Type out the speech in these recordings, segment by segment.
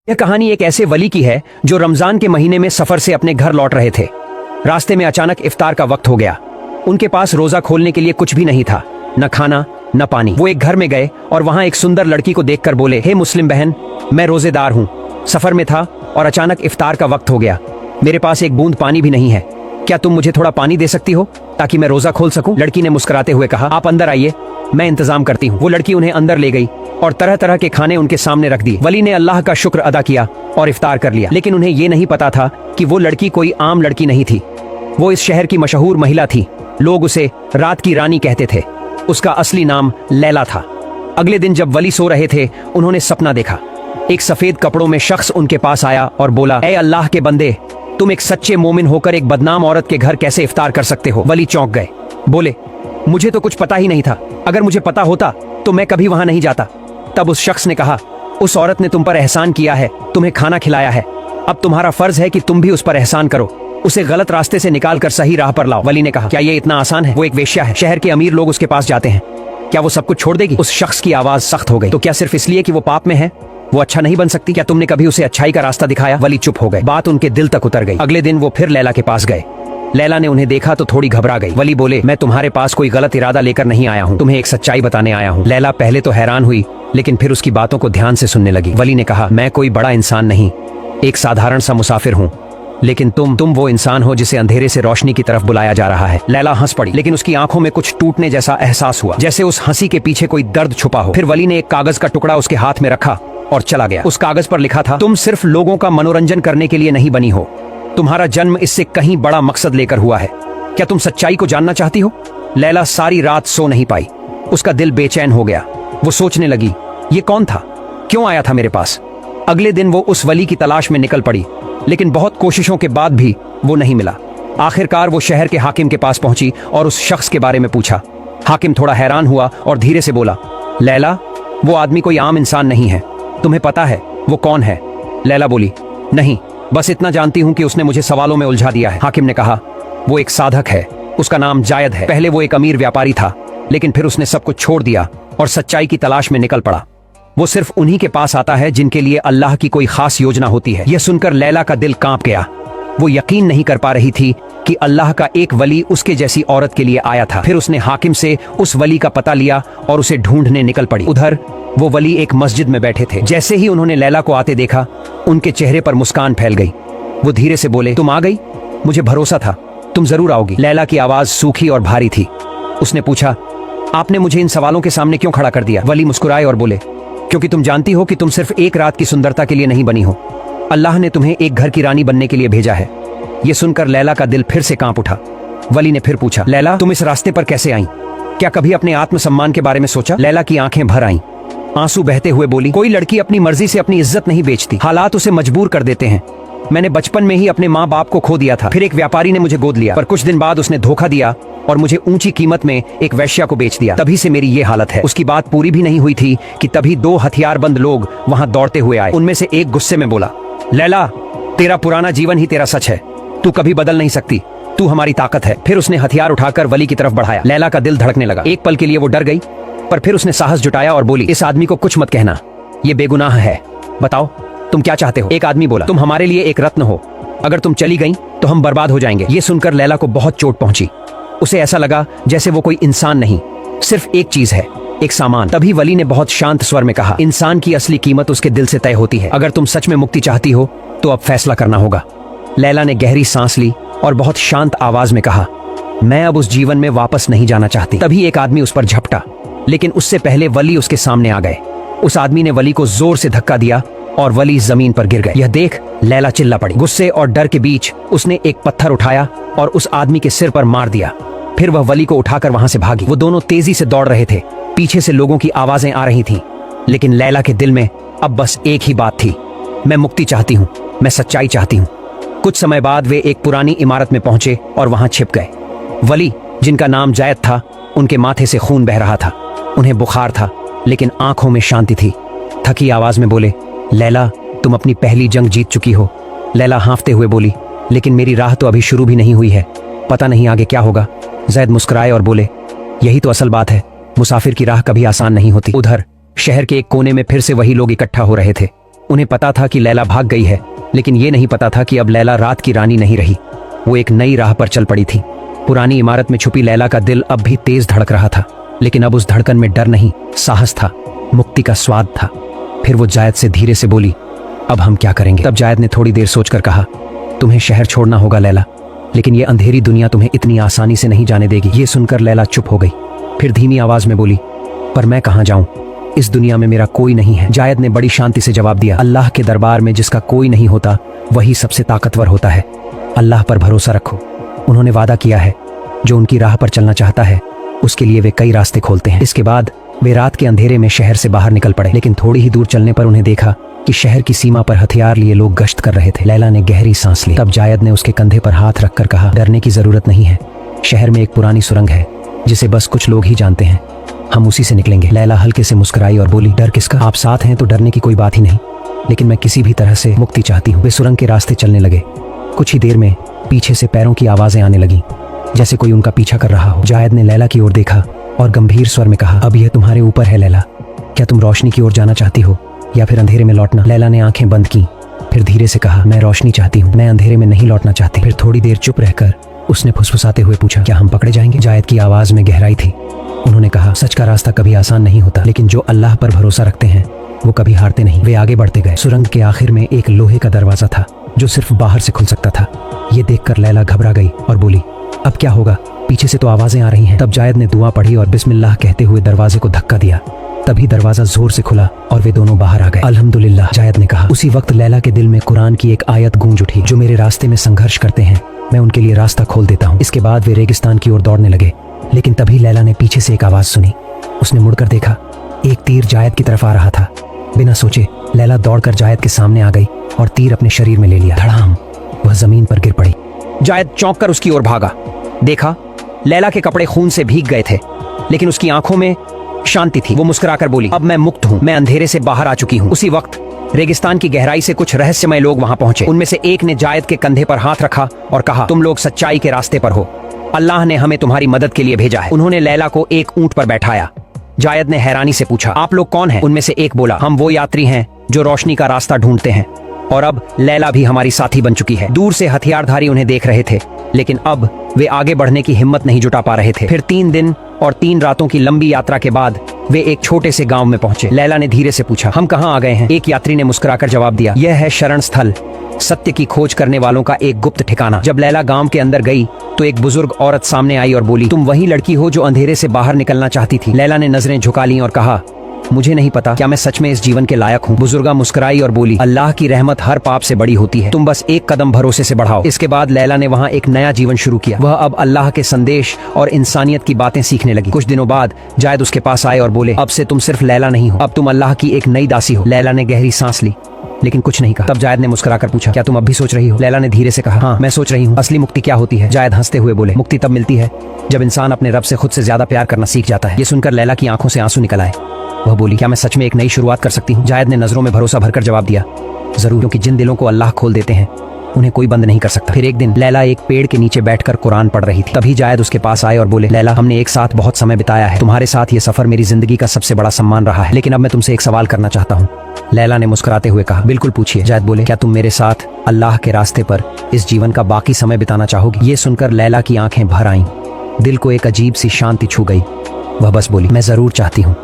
यह कहानी एक ऐसे वली की है जो रमजान के महीने में सफर से अपने घर लौट रहे थे। रास्ते में अचानक इफ्तार का वक्त हो गया। उनके पास रोजा खोलने के लिए कुछ भी नहीं था, न खाना न पानी। वो एक घर में गए और वहां एक सुंदर लड़की को देखकर बोले, हे मुस्लिम बहन, मैं रोजेदार हूँ, सफर में था और अचानक इफ्तार का वक्त हो गया, मेरे पास एक बूंद पानी भी नहीं है, क्या तुम मुझे थोड़ा पानी दे सकती हो ताकि मैं रोजा खोल सकूं? लड़की ने मुस्कुराते हुए कहा, आप अंदर आइए, मैं इंतजाम करती हूँ। वो लड़की उन्हें अंदर ले गई और तरह तरह के खाने उनके सामने रख दिए। वली ने अल्लाह का शुक्र अदा किया और इफ्तार कर लिया। लेकिन उन्हें ये नहीं पता था कि वो लड़की कोई आम लड़की नहीं थी, वो इस शहर की मशहूर महिला थी। लोग उसे रात की रानी कहते थे। उसका असली नाम लैला था। अगले दिन जब वली सो रहे थे, उन्होंने सपना देखा। एक सफेद कपड़ों में शख्स उनके पास आया और बोला, ए अल्लाह के बंदे, तुम एक सच्चे मोमिन होकर एक बदनाम औरत के घर कैसे इफ्तार कर सकते हो? वली चौंक गए, बोले, मुझे तो कुछ पता ही नहीं था, अगर मुझे पता होता तो मैं कभी वहां नहीं जाता। तब उस शख्स ने कहा, उस औरत ने तुम पर एहसान किया है, तुम्हें खाना खिलाया है, अब तुम्हारा फर्ज है कि तुम भी उस पर एहसान करो, उसे गलत रास्ते से निकाल कर सही राह पर लाओ। वली ने कहा, क्या ये इतना आसान है? वो एक वेश्या है, शहर के अमीर लोग उसके पास जाते हैं, क्या वो सब कुछ छोड़ देगी? उस शख्स की आवाज सख्त हो गई, तो क्या सिर्फ इसलिए कि वो पाप में है वो अच्छा नहीं बन सकती? क्या तुमने कभी उसे अच्छाई का रास्ता दिखाया? वली चुप हो गए, बात उनके दिल तक उतर गई। अगले दिन वो फिर लैला के पास गए। लैला ने उन्हें देखा तो थोड़ी घबरा गई। वली बोले, मैं तुम्हारे पास कोई गलत इरादा लेकर नहीं आया हूँ, तुम्हें एक सच्चाई बताने आया हूँ। लैला पहले तो हैरान हुई, लेकिन फिर उसकी बातों को ध्यान से सुनने लगी। वली ने कहा, मैं कोई बड़ा इंसान नहीं, एक साधारण सा मुसाफिर हूँ, लेकिन तुम वो इंसान हो जिसे अंधेरे से रोशनी की तरफ बुलाया जा रहा है। लैला हंस पड़ी, लेकिन उसकी आंखों में कुछ टूटने जैसा एहसास हुआ, जैसे उस हंसी के पीछे कोई दर्द छुपा हो। फिर वली ने एक कागज का टुकड़ा उसके हाथ में रखा और चला गया। उस कागज पर लिखा था, तुम सिर्फ लोगों का मनोरंजन करने के लिए नहीं बनी हो, तुम्हारा जन्म इससे कहीं बड़ा मकसद लेकर हुआ है। क्या तुम सच्चाई को जानना चाहती हो? लैला सारी रात सो नहीं पाई, उसका दिल बेचैन हो गया। वो सोचने लगी, ये कौन था, क्यों आया था मेरे पास? अगले दिन वो उस वली की तलाश में निकल पड़ी, लेकिन बहुत कोशिशों के बाद भी वो नहीं मिला। आखिरकार वो शहर के हाकिम के पास पहुंची और उस शख्स के बारे में पूछा। हाकिम थोड़ा हैरान हुआ और धीरे से बोला, लैला, वो आदमी कोई आम इंसान नहीं है, तुम्हें पता है वो कौन है? लैला बोली, नहीं, बस इतना जानती हूं कि उसने मुझे सवालों में उलझा दिया है। हाकिम ने कहा, वो एक साधक है, उसका नाम जायद है। पहले वो एक अमीर व्यापारी था, लेकिन फिर उसने सब कुछ छोड़ दिया और सच्चाई की तलाश में निकल पड़ा। वो सिर्फ उन्हीं के पास आता है जिनके लिए अल्लाह की कोई खास योजना होती है। यह सुनकर लैला का दिल कांप गया। वो यकीन नहीं कर पा रही थी कि अल्लाह का एक वली उसके जैसी औरत के लिए आया था। फिर उसने हाकिम से उस वली का पता लिया और उसे ढूंढने निकल पड़ी। उधर वो वली एक मस्जिद में बैठे थे। जैसे ही उन्होंने लैला को आते देखा, उनके चेहरे पर मुस्कान फैल गई। वो धीरे से बोले, तुम आ गई, मुझे भरोसा था तुम जरूर आओगी। लैला की आवाज सूखी और भारी थी। उसने पूछा, आपने मुझे इन सवालों के सामने क्यों खड़ा कर दिया? वली मुस्कुराए और बोले, क्योंकि तुम जानती हो कि तुम सिर्फ एक रात की सुंदरता के लिए नहीं बनी हो, अल्लाह ने तुम्हें एक घर की रानी बनने के लिए भेजा है। ये सुनकर लैला का दिल फिर से कांप उठा। वली ने फिर पूछा, लैला, तुम इस रास्ते पर कैसे आई? क्या कभी अपने आत्मसम्मान के बारे में सोचा? लैला की आंखें भर आईं, आंसू बहते हुए बोली, कोई लड़की अपनी मर्जी से अपनी इज्जत नहीं बेचती, हालात उसे मजबूर कर देते हैं। मैंने बचपन में ही अपने माँ बाप को खो दिया था, फिर एक व्यापारी ने मुझे गोद लिया, पर कुछ दिन बाद उसने धोखा दिया और मुझे ऊंची कीमत में एक वैश्या को बेच दिया, तभी से मेरी ये हालत है। उसकी बात पूरी भी नहीं हुई थी कि तभी दो हथियारबंद लोग वहां दौड़ते हुए आए। उनमें से एक गुस्से में बोला, लैला, तेरा पुराना जीवन ही तेरा सच है, तू कभी बदल नहीं सकती, तू हमारी ताकत है। फिर उसने हथियार उठाकर वली की तरफ बढ़ाया। लैला का दिल धड़कने लगा। एक पल के लिए वो डर गई, पर फिर उसने साहस जुटाया और बोली, इस आदमी को कुछ मत कहना, ये बेगुनाह है, बताओ तुम क्या चाहते हो? एक आदमी बोला, तुम हमारे लिए एक रत्न हो, अगर तुम चली गई तो हम बर्बाद हो जाएंगे। ये सुनकर लैला को बहुत चोट पहुंची। उसे ऐसा लगा जैसे वो कोई इंसान नहीं, सिर्फ एक चीज है, एक सामान। तभी वली ने बहुत शांत स्वर में कहा, इंसान की असली कीमत उसके दिल से तय होती है, अगर तुम सच में मुक्ति चाहती हो तो अब फैसला करना होगा। लैला ने गहरी सांस ली और बहुत शांत आवाज में कहा, मैं अब उस जीवन में वापस नहीं जाना चाहती। तभी एक आदमी उस पर झपटा, लेकिन उससे पहले वली उसके सामने आ गए। उस आदमी ने वली को जोर से धक्का दिया और वली जमीन पर गिर गए। यह देख लैला चिल्ला पड़ी। गुस्से और डर के बीच उसने एक पत्थर उठाया और उस आदमी के सिर पर मार दिया। फिर वह वली को उठाकर वहां से भागी। वो दोनों तेजी से दौड़ रहे थे, पीछे से लोगों की आवाजें आ रही थीं, लेकिन लैला के दिल में अब बस एक ही बात थी, मैं मुक्ति चाहती हूँ, मैं सच्चाई चाहती हूँ। कुछ समय बाद वे एक पुरानी इमारत में पहुंचे और वहां छिप गए। वली, जिनका नाम जायद था, उनके माथे से खून बह रहा था। उन्हें बुखार था, लेकिन आंखों में शांति थी। थकी आवाज में बोले, लैला, तुम अपनी पहली जंग जीत चुकी हो। लैला हाँफते हुए बोली, लेकिन मेरी राह तो अभी शुरू भी नहीं हुई है, पता नहीं आगे क्या होगा। जैद मुस्कुराए और बोले, यही तो असल बात है, मुसाफिर की राह कभी आसान नहीं होती। उधर शहर के एक कोने में फिर से वही लोग इकट्ठा हो रहे थे। उन्हें पता था कि लैला भाग गई है, लेकिन ये नहीं पता था कि अब लैला रात की रानी नहीं रही। वो एक नई राह पर चल पड़ी थी। पुरानी इमारत में छुपी लैला का दिल अब भी तेज धड़क रहा था, लेकिन अब उस धड़कन में डर नहीं, साहस था, मुक्ति का स्वाद था। फिर वो जायद से धीरे से बोली, अब हम क्या करेंगे? तब जायद ने थोड़ी देर सोचकर कहा, तुम्हें शहर छोड़ना होगा लैला, लेकिन ये अंधेरी दुनिया तुम्हें इतनी आसानी से नहीं जाने देगी। ये सुनकर लैला चुप हो गई। फिर धीमी आवाज में बोली, पर मैं कहाँ जाऊं? इस दुनिया में मेरा कोई नहीं है। जायद ने बड़ी शांति से जवाब दिया, अल्लाह के दरबार में जिसका कोई नहीं होता वही सबसे ताकतवर होता है। अल्लाह पर भरोसा रखो। उन्होंने वादा किया है, जो उनकी राह पर चलना चाहता है उसके लिए वे कई रास्ते खोलते हैं। इसके बाद वे रात के अंधेरे में शहर से बाहर निकल पड़े, लेकिन थोड़ी ही दूर चलने पर उन्हें देखा कि शहर की सीमा पर हथियार लिए लोग गश्त कर रहे थे। लैला ने गहरी सांस ली। तब जायद ने उसके कंधे पर हाथ रखकर कहा, डरने की जरूरत नहीं है। शहर में एक पुरानी सुरंग है जिसे बस कुछ लोग ही जानते हैं, हम उसी से निकलेंगे। लैला हल्के से मुस्कुराई और बोली, डर किसका? आप साथ हैं तो डरने की कोई बात ही नहीं, लेकिन मैं किसी भी तरह से मुक्ति चाहती हूँ। वे सुरंग के रास्ते चलने लगे। कुछ ही देर में पीछे से पैरों की आवाजें आने लगी, जैसे कोई उनका पीछा कर रहा हो। जायद ने लैला की ओर देखा और गंभीर स्वर में कहा, अब यह तुम्हारे ऊपर है लैला। क्या तुम रोशनी की ओर जाना चाहती हो या फिर अंधेरे में लौटना? लैला ने आंखें बंद की, फिर धीरे से कहा, मैं रोशनी चाहती हूँ, मैं अंधेरे में नहीं लौटना चाहती। फिर थोड़ी देर चुप रहकर उसने फुसफुसाते हुए पूछा, क्या हम पकड़े जाएंगे? जायद की आवाज में गहराई थी। उन्होंने कहा, सच का रास्ता कभी आसान नहीं होता, लेकिन जो अल्लाह पर भरोसा रखते हैं वो कभी हारते नहीं। वे आगे बढ़ते गए। सुरंग के आखिर में एक लोहे का दरवाजा था जो सिर्फ बाहर से खुल सकता था। ये देखकर लैला घबरा गई और बोली, अब क्या होगा? पीछे से तो आवाजें आ रही हैं। तब जायद ने दुआ पढ़ी और बिस्मिल्लाह कहते हुए दरवाजे को धक्का दिया। तभी दरवाजा जोर से खुला और वे दोनों बाहर आ गए। अल्हम्दुलिल्लाह, जायद ने कहा। उसी वक्त लैला के दिल में कुरान की एक आयत गूंज उठी, जो मेरे रास्ते में संघर्ष करते हैं मैं उनके लिए रास्ता खोल देता हूँ। इसके बाद वे रेगिस्तान की ओर दौड़ने लगे, लेकिन तभी लैला ने पीछे से एक आवाज सुनी। उसने मुड़कर देखा, एक तीर जायद की तरफ आ रहा था। बिना सोचे लैला दौड़कर जायद के सामने आ गई और तीर अपने शरीर में ले लिया। धड़ाम, वह जमीन पर गिर पड़ी। जायद चौंक कर उसकी ओर भागा। देखा, लैला के कपड़े खून से भीग गए थे, लेकिन उसकी आंखों में शांति थी। वो मुस्कुराकर बोली, अब मैं मुक्त हूँ, मैं अंधेरे से बाहर आ चुकी हूँ। उसी वक्त रेगिस्तान की गहराई से कुछ रहस्यमय लोग वहां पहुंचे। उनमें से एक ने जायद के कंधे पर हाथ रखा और कहा, तुम लोग सच्चाई के रास्ते पर हो, अल्लाह ने हमें तुम्हारी मदद के लिए भेजा है। उन्होंने लैला को एक ऊंट पर बैठाया। जायद ने हैरानी से पूछा, आप लोग कौन हैं? उनमें से एक बोला, हम वो यात्री हैं जो रोशनी का रास्ता ढूंढते हैं, और अब लैला भी हमारी साथी बन चुकी है। दूर से हथियारधारी उन्हें देख रहे थे, लेकिन अब वे आगे बढ़ने की हिम्मत नहीं जुटा पा रहे थे। फिर 3 दिन और 3 रातों की लंबी यात्रा के बाद वे एक छोटे से गांव में पहुंचे। लैला ने धीरे से पूछा, हम कहाँ आ गए हैं? एक यात्री ने मुस्कुराकर जवाब दिया, यह है शरण स्थल, सत्य की खोज करने वालों का एक गुप्त ठिकाना। जब लैला गांव के अंदर गई तो एक बुजुर्ग औरत सामने आई और बोली, तुम वही लड़की हो जो अंधेरे से बाहर निकलना चाहती थी? लैला ने नजरें झुका ली और कहा, मुझे नहीं पता, क्या मैं सच में इस जीवन के लायक हूँ? बुजुर्गा मुस्कुराई और बोली, अल्लाह की रहमत हर पाप से बड़ी होती है, तुम बस एक कदम भरोसे से बढ़ाओ। इसके बाद लैला ने वहाँ एक नया जीवन शुरू किया। वह अब अल्लाह के संदेश और इंसानियत की बातें सीखने लगी। कुछ दिनों बाद जायद उसके पास आए और बोले, अब से तुम सिर्फ लैला नहीं हो, अब तुम अल्लाह की एक नई दासी हो। लैला ने गहरी सांस ली, लेकिन कुछ नहीं कहा। तब जायद ने मुस्कुराकर पूछा, क्या तुम अब भी सोच रही हो? लैला ने धीरे से कहा, हाँ, मैं सोच रही हूँ। असली मुक्ति क्या होती है? जायद हंसते हुए बोले, मुक्ति तब मिलती है जब इंसान अपने रब से खुद से ज्यादा प्यार करना सीख जाता है। ये सुनकर लैला की आंखों से आंसू निकल आए। वह बोली, क्या मैं सच में एक नई शुरुआत कर सकती हूँ? जायद ने नजरों में भरोसा भरकर जवाब दिया, जरूर, क्योंकि जिन दिलों को अल्लाह खोल देते हैं उन्हें कोई बंद नहीं कर सकता। फिर एक दिन लैला एक पेड़ के नीचे बैठकर कुरान पढ़ रही थी। तभी जायद उसके पास आए और बोले, लैला, हमने एक साथ बहुत समय बिताया है, तुम्हारे साथ ये सफर मेरी जिंदगी का सबसे बड़ा सम्मान रहा है, लेकिन अब मैं तुमसे एक सवाल करना चाहता हूँ। लैला ने मुस्कुराते हुए कहा, बिल्कुल पूछिए। जायद बोले, क्या तुम मेरे साथ अल्लाह के रास्ते पर इस जीवन का बाकी समय बिताना चाहोगी? ये सुनकर लैला की आंखें भर आईं, दिल को एक अजीब सी शांति छू गई। वह बस बोली, मैं जरूर चाहती हूँ,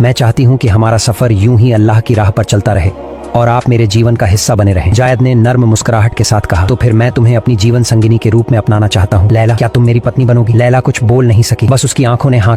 मैं चाहती हूँ कि हमारा सफर यूं ही अल्लाह की राह पर चलता रहे और आप मेरे जीवन का हिस्सा बने रहें। जायद ने नर्म मुस्कुराहट के साथ कहा, तो फिर मैं तुम्हें अपनी जीवन संगिनी के रूप में अपनाना चाहता हूँ। लैला, क्या तुम मेरी पत्नी बनोगी? लैला कुछ बोल नहीं सकी, बस उसकी आंखों ने हाँ